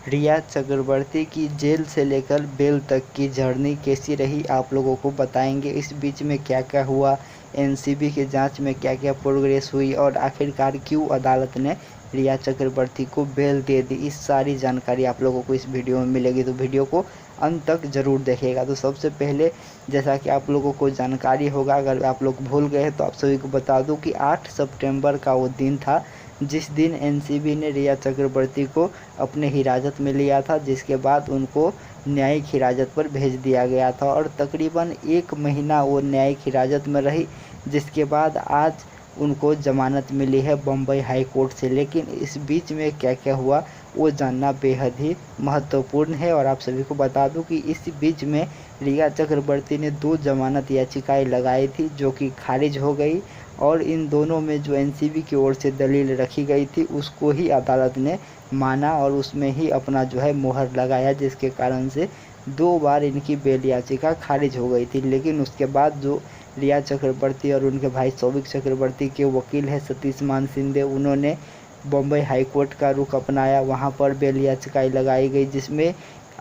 रिया चक्रवर्ती की जेल से लेकर बेल तक की जर्नी कैसी रही आप लोगों को बताएंगे। इस बीच में क्या क्या हुआ, एनसीबी की जांच में क्या क्या प्रोग्रेस हुई और आखिरकार क्यों अदालत ने रिया चक्रवर्ती को बेल दे दी, इस सारी जानकारी आप लोगों को इस वीडियो में मिलेगी। तो वीडियो को अंत तक ज़रूर देखेगा। तो सबसे पहले जैसा कि आप लोगों को जानकारी होगा, अगर आप लोग भूल गए हैं तो आप सभी को बता दूं कि 8 सितंबर का वो दिन था जिस दिन एनसीबी ने रिया चक्रवर्ती को अपने हिरासत में लिया था, जिसके बाद उनको न्यायिक हिरासत पर भेज दिया गया था और तकरीबन 1 महीना वो न्यायिक हिरासत में रही, जिसके बाद आज उनको ज़मानत मिली है बम्बई हाई कोर्ट से। लेकिन इस बीच में क्या क्या हुआ वो जानना बेहद ही महत्वपूर्ण है और आप सभी को बता दूं कि इस बीच में रिया चक्रवर्ती ने 2 जमानत याचिकाएं लगाई थी जो कि खारिज हो गई और इन दोनों में जो एनसीबी की ओर से दलील रखी गई थी उसको ही अदालत ने माना और उसमें ही अपना जो है मोहर लगाया, जिसके कारण से 2 बार इनकी बेल याचिका खारिज हो गई थी। लेकिन उसके बाद जो रिया चक्रवर्ती और उनके भाई सौविक चक्रवर्ती के वकील है सतीश मान शिंदे, उन्होंने बम्बई हाई कोर्ट का रुख अपनाया। वहां पर बेल याचिकाएं लगाई गई जिसमें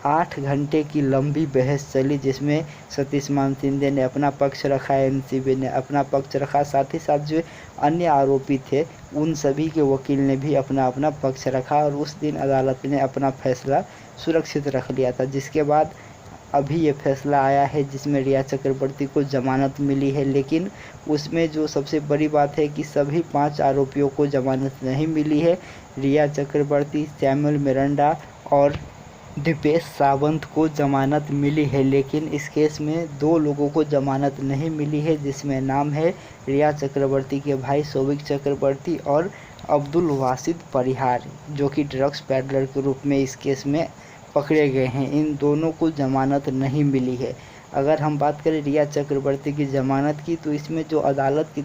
8 घंटे की लंबी बहस चली, जिसमें सतीश मान शिंदे ने अपना पक्ष रखा, एनसीबी ने अपना पक्ष रखा, साथ ही साथ जो अन्य आरोपी थे उन सभी के वकील ने भी अपना अपना पक्ष रखा और उस दिन अदालत ने अपना फैसला सुरक्षित रख लिया था। जिसके बाद अभी ये फैसला आया है जिसमें रिया चक्रवर्ती को ज़मानत मिली है। लेकिन उसमें जो सबसे बड़ी बात है कि सभी 5 आरोपियों को ज़मानत नहीं मिली है। रिया चक्रवर्ती, सैमुअल मिरांडा और दीपेश सावंत को ज़मानत मिली है, लेकिन इस केस में 2 लोगों को ज़मानत नहीं मिली है, जिसमें नाम है रिया चक्रवर्ती के भाई सौविक चक्रवर्ती और अब्दुल वासिद परिहार, जो कि ड्रग्स पैडलर के रूप में इस केस में पकड़े गए हैं। इन दोनों को ज़मानत नहीं मिली है। अगर हम बात करें रिया चक्रवर्ती की ज़मानत की, तो इसमें जो अदालत की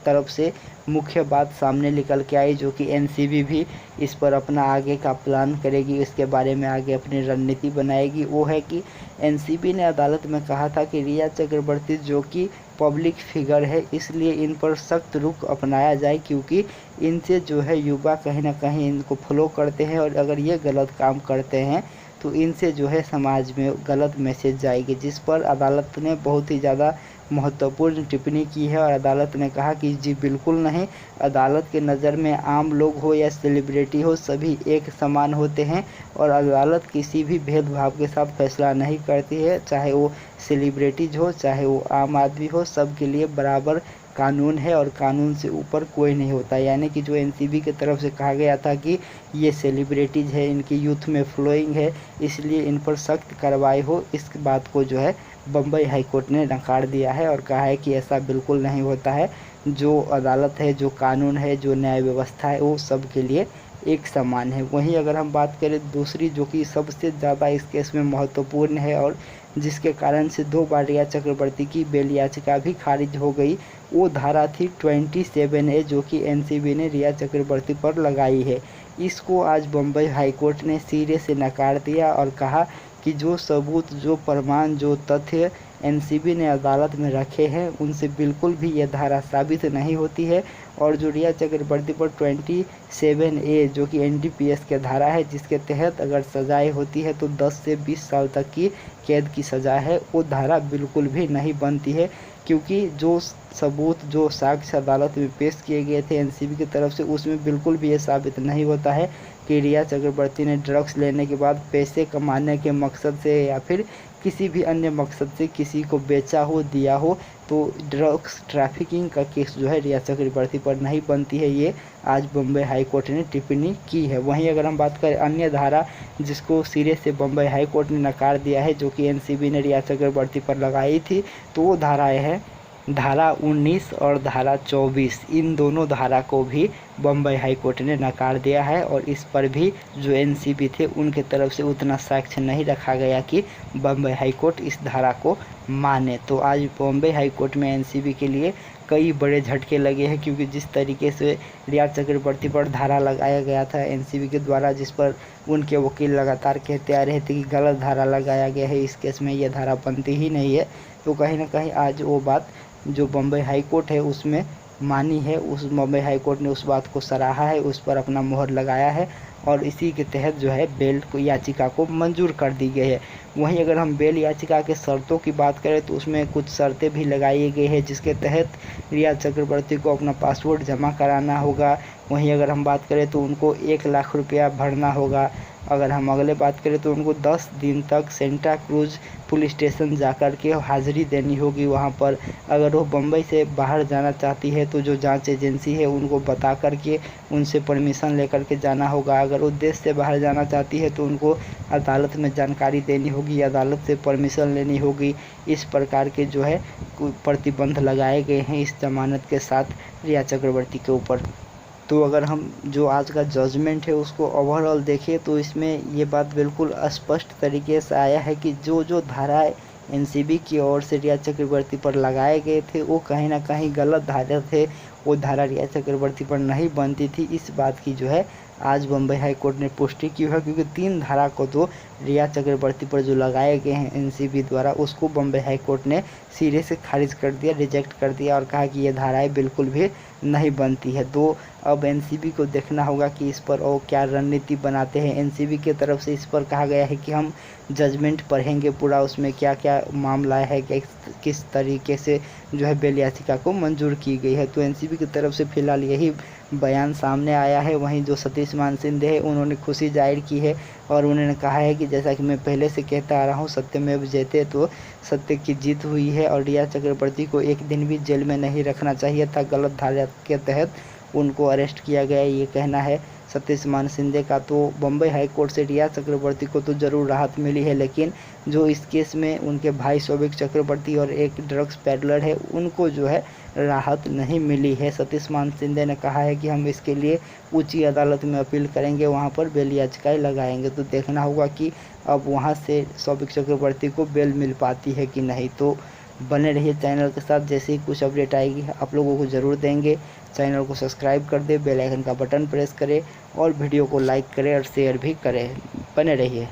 तरफ से मुख्य बात सामने निकल के आई, जो कि एनसीबी भी इस पर अपना आगे का प्लान करेगी, इसके बारे में आगे अपनी रणनीति बनाएगी, वो है कि एनसीबी ने अदालत में कहा था कि रिया चक्रवर्ती जो कि पब्लिक फिगर है, इसलिए इन पर सख्त रुख अपनाया जाए, क्योंकि इनसे जो है युवा कहीं ना कहीं इनको फॉलो करते हैं और अगर ये गलत काम करते हैं तो इनसे जो है समाज में गलत मैसेज जाएगी। जिस पर अदालत ने बहुत ही ज़्यादा महत्वपूर्ण टिप्पणी की है और अदालत ने कहा कि जी बिल्कुल नहीं, अदालत के नज़र में आम लोग हो या सेलिब्रिटी हो सभी एक समान होते हैं और अदालत किसी भी भेदभाव के साथ फैसला नहीं करती है, चाहे वो सेलिब्रिटीज हो चाहे वो आम आदमी हो, सब के लिए बराबर कानून है और कानून से ऊपर कोई नहीं होता। यानी कि जो एनसीबी की तरफ से कहा गया था कि ये सेलिब्रिटीज़ है, इनकी यूथ में फ्लोइंग है, इसलिए इन पर सख्त कार्रवाई हो, इस बात को जो है बम्बई हाई कोर्ट ने नकार दिया है और कहा है कि ऐसा बिल्कुल नहीं होता है। जो अदालत है, जो कानून है, जो न्याय व्यवस्था है, वो सब के लिए एक समान है। वहीं अगर हम बात करें दूसरी, जो कि सबसे ज़्यादा इस केस में महत्वपूर्ण है और जिसके कारण से 2 बार रिया चक्रवर्ती की बेल याचिका भी खारिज हो गई, वो धारा थी 27A, जो कि एनसीबी ने रिया चक्रवर्ती पर लगाई है। इसको आज बम्बई हाई कोर्ट ने सिरे से नकार दिया और कहा कि जो सबूत, जो प्रमाण, जो तथ्य एनसीबी ने अदालत में रखे हैं उनसे बिल्कुल भी यह धारा साबित नहीं होती है और जो रिया चक्रवर्ती पर 27A जो कि एनडीपीएस के धारा है, जिसके तहत अगर सजाएं होती है तो 10 से 20 साल तक की कैद की सज़ा है, वो धारा बिल्कुल भी नहीं बनती है, क्योंकि जो सबूत, जो साक्ष्य अदालत में पेश किए गए थे एनसीबी की तरफ से, उसमें बिल्कुल भी ये साबित नहीं होता है कि रिया चक्रवर्ती ने ड्रग्स लेने के बाद पैसे कमाने के मकसद से या फिर किसी भी अन्य मकसद से किसी को बेचा हो, दिया हो। तो ड्रग्स ट्रैफिकिंग का केस जो है रिया चक्रवर्ती पर नहीं बनती है, ये आज बम्बई हाई कोर्ट ने टिप्पणी की है। वहीं अगर हम बात करें अन्य धारा जिसको सिरे से बम्बई हाई कोर्ट ने नकार दिया है, जो कि एनसीबी ने रिया चक्रवर्ती पर लगाई थी, तो वो धाराएँ हैं धारा 19 और धारा 24। इन दोनों धारा को भी बम्बई हाई कोर्ट ने नकार दिया है और इस पर भी जो एनसीबी थे उनके तरफ से उतना साक्ष्य नहीं रखा गया कि बम्बई हाई कोर्ट इस धारा को माने। तो आज बम्बई हाई कोर्ट में एनसीबी के लिए कई बड़े झटके लगे हैं, क्योंकि जिस तरीके से रिया चक्रवर्ती पर धारा लगाया गया था एनसीबी के द्वारा, जिस पर उनके वकील लगातार कहते आ रहे थे कि गलत धारा लगाया गया है, इस केस में यह धारा बनती ही नहीं है, तो कहीं ना कहीं आज वो बात जो बम्बई हाई कोर्ट है उसमें मानी है, उस बम्बई हाई कोर्ट ने उस बात को सराहा है, उस पर अपना मोहर लगाया है और इसी के तहत जो है बेल को याचिका को मंजूर कर दी गई है। वहीं अगर हम बेल याचिका के शर्तों की बात करें तो उसमें कुछ शर्तें भी लगाई गई है, जिसके तहत रिया चक्रवर्ती को अपना पासपोर्ट जमा कराना होगा। वहीं अगर हम बात करें तो उनको 1 लाख रुपया भरना होगा। अगर हम अगले बात करें तो उनको 10 दिन तक सेंटा क्रूज पुलिस स्टेशन जाकर के हाज़िरी देनी होगी वहाँ पर। अगर वो बम्बई से बाहर जाना चाहती है तो जो जांच एजेंसी है उनको बता कर के उनसे परमिशन लेकर के जाना होगा। अगर वो देश से बाहर जाना चाहती है तो उनको अदालत में जानकारी देनी होगी, अदालत से परमिशन लेनी होगी। इस प्रकार के जो है प्रतिबंध लगाए गए हैं इस जमानत के साथ रिया चक्रवर्ती के ऊपर। तो अगर हम जो आज का जजमेंट है उसको ओवरऑल देखें तो इसमें ये बात बिल्कुल स्पष्ट तरीके से आया है कि जो जो धाराएं एनसीबी की ओर से रिया चक्रवर्ती पर लगाए गए थे वो कहीं ना कहीं गलत धारा थे, वो धारा रिया चक्रवर्ती पर नहीं बनती थी। इस बात की जो है आज बम्बई हाई कोर्ट ने पुष्टि की है, क्योंकि 3 धारा को तो रिया चक्रवर्ती पर जो लगाए गए हैं एनसीबी द्वारा उसको बम्बई हाई कोर्ट ने सिरे से खारिज कर दिया, रिजेक्ट कर दिया और कहा कि ये धाराएं बिल्कुल भी नहीं बनती है। तो अब एनसीबी को देखना होगा कि इस पर और क्या रणनीति बनाते हैं। एनसीबी की तरफ से इस पर कहा गया है कि हम जजमेंट पढ़ेंगे पूरा, उसमें क्या क्या मामला है, किस तरीके से जो है बेल याचिका को मंजूर की गई है। तो एनसीबी की तरफ से फिलहाल यही बयान सामने आया है। वहीं जो सतीश मान सिंधे है उन्होंने खुशी जाहिर की है और उन्होंने कहा है कि जैसा कि मैं पहले से कहता आ रहा हूँ, सत्यमेव जयते, तो सत्य की जीत हुई है और रिया चक्रवर्ती को एक दिन भी जेल में नहीं रखना चाहिए था। गलत धारा के तहत उनको अरेस्ट किया गया, ये कहना है सतीश मान सिंधे का। तो बम्बई हाई कोर्ट से रिया चक्रवर्ती को तो ज़रूर राहत मिली है, लेकिन जो इस केस में उनके भाई शोभिक चक्रवर्ती और एक ड्रग्स पैडलर है उनको जो है राहत नहीं मिली है। सतीश मान सिंधे ने कहा है कि हम इसके लिए उच्च अदालत में अपील करेंगे, वहां पर बेल याचिकाएं लगाएंगे। तो देखना होगा कि अब वहां से शोभिक चक्रवर्ती को बेल मिल पाती है कि नहीं। तो बने रहिए चैनल के साथ, जैसे ही कुछ अपडेट आएगी आप लोगों को ज़रूर देंगे। चैनल को सब्सक्राइब कर दे, बेल आइकन का बटन प्रेस करें और वीडियो को लाइक करें और शेयर भी करें। बने रहिए।